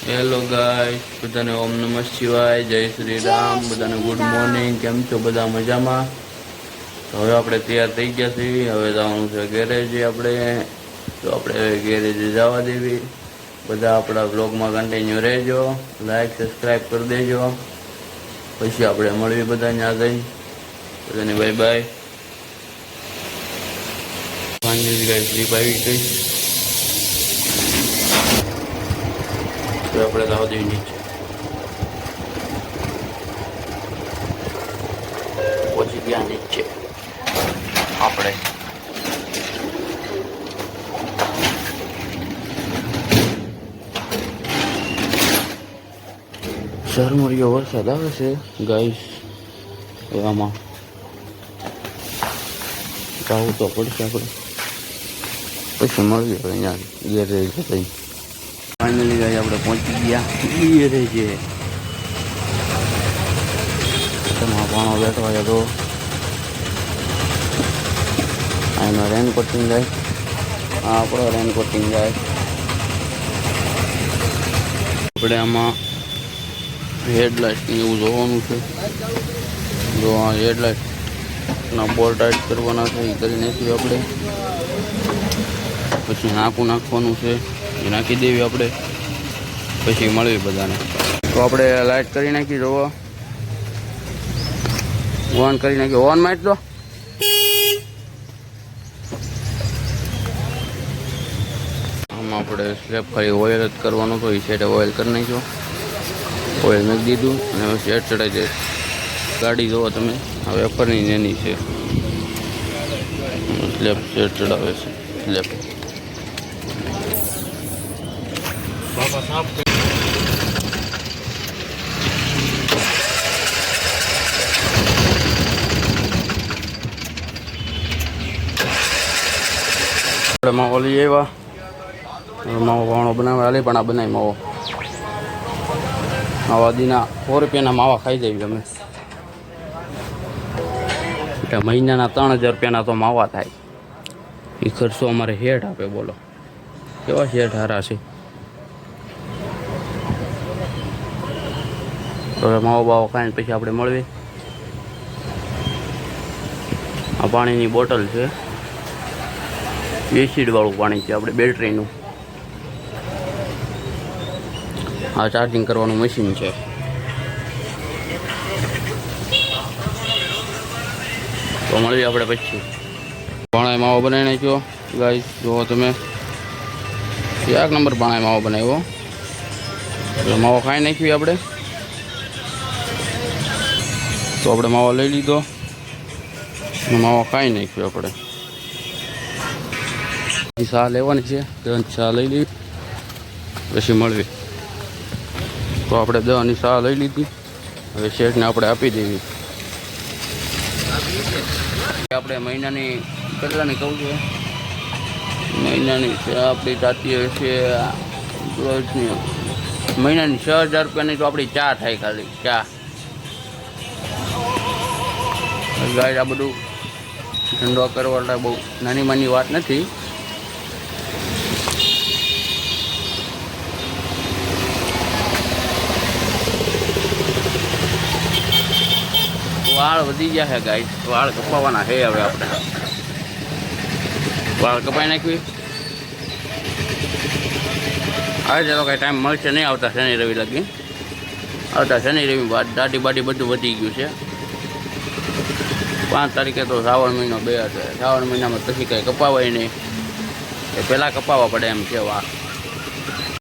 Hello guys, બધાને ઓમ નમઃ શિવાય, જય શ્રી રામ, બધાને ગુડ મોર્નિંગ. કેમ છો બધા? મજામાં? તો હવે આપણે તૈયાર થઈ ગયા છીએ. હવે જવાનું છે ગેરેજે આપણે. તો આપણે ગેરેજે જવા દેવી. બધા આપણા બ્લોગમાં કન્ટિન્યુ રહેજો, લાઈક સબસ્ક્રાઈબ કરી દેજો. પછી આપણે મળીએ બધા ત્યાં જઈ. બધાને bye bye. Finally guys sleep આવી ગઈ. તો આપણે જવા દેવી નીચે. પહોંચી ગયા નીચે આપણે. ઝરમરીયો વરસાદ આવે છે ગાઈસ. આમાં જવું તો પડશે આપણે. પછી મળીએ હવે અહીંયા ગેરેજ જઈ. ફાઇનલી ગાઈ આપણે પહોંચી ગયા ગેરેજે. તેમાં પાણો બેઠવા હતો. એમાં રેન કોટિંગ જાય. આ આપણો રેન કોટિંગ જાય. આપણે આમાં હેડલાઇટ એવું જોવાનું છે. જો આ હેડલાઇટના બોલ ટાઈટ કરવાના છે એ કરી નાખ્યું આપણે. પછી નાખું નાખવાનું છે એ નાખી દેવી આપણે. પછી મળવી બધાને. તો આપણે લાઇટ કરી નાખી. જોવો ઓન કરી નાખ્યો. ઓન મારી દો. આમાં આપણે સ્લેબ ખાલી ઓઇલ જ કરવાનો હતો. એ સેટે ઓઇલ કરી નાખ્યો. ઓઇલ નાખી દીધું અને હવે સેટ ચડાવી દે. ગાડી જોવો તમે, આ વેપરની એની છે. સ્લેબ સેટ ચડાવે છે. સ્લેબ માવો લઈ આવ્યા. માવો વાણો બનાવવા હાલે, પણ આ બનાવી માવો. આવાદીના 100 રૂપિયાના માવા ખાઈ જાય અમે. એટલે મહિનાના 3000 રૂપિયાના તો માવા થાય. એ ખર્ચો અમારે હેઠ આપે. બોલો કેવા શેઠ હારા છે. તો માવો બાવો ખાઈને પછી આપણે મળીએ. આ પાણીની બોટલ છે. એસિડવાળું પાણી છે આપણે, બેટરીનું. આ ચાર્જિંગ કરવાનું મશીન છે. તો મળીએ આપણે પછી. ભાણાએ માવો બનાવી નાખ્યો ગાઈસ. જુઓ તમે, 1 નંબર ભાણાએ માવો બનાવ્યો. એટલે માવો ખાઈ નાખ્યો આપણે. તો આપણે માવો લઈ લીધો. માવો ખાઈ નાખ્યો આપણે. ચા લેવાની છે. ચા લઈ લીધી પછી મળવી. તો આપણે 10ની ચા લઈ લીધી. હવે શેઠને આપણે આપી દેવી. આપણે મહિનાની કેટલાની કહું છું, મહિનાની આપણી થતી હોય છે રોજની. મહિનાની 6000 રૂપિયાની તો આપણી ચા થાય. ખાલી ચા ગાય. આ બધું ધંધો કરવા બહુ નાની માની વાત નથી. વાળ વધી ગયા છે ગાઈસ. વાળ કપાવવાના છે હવે આપણે. વાળ કપાઈ નાખવી. હવે ચાલો કાંઈ ટાઈમ મળશે નહીં. આવતા શનિ રવિ લગી. આવતા શનિ રવિ બાદ દાઢી બાઢી બધું વધી ગયું છે. 5 તારીખે તો શ્રાવણ મહિનો 2 હશે. શ્રાવણ મહિનામાં પછી કાંઈ કપાવાય નહીં. એ પહેલાં કપાવવા પડે એમ છે વાળ.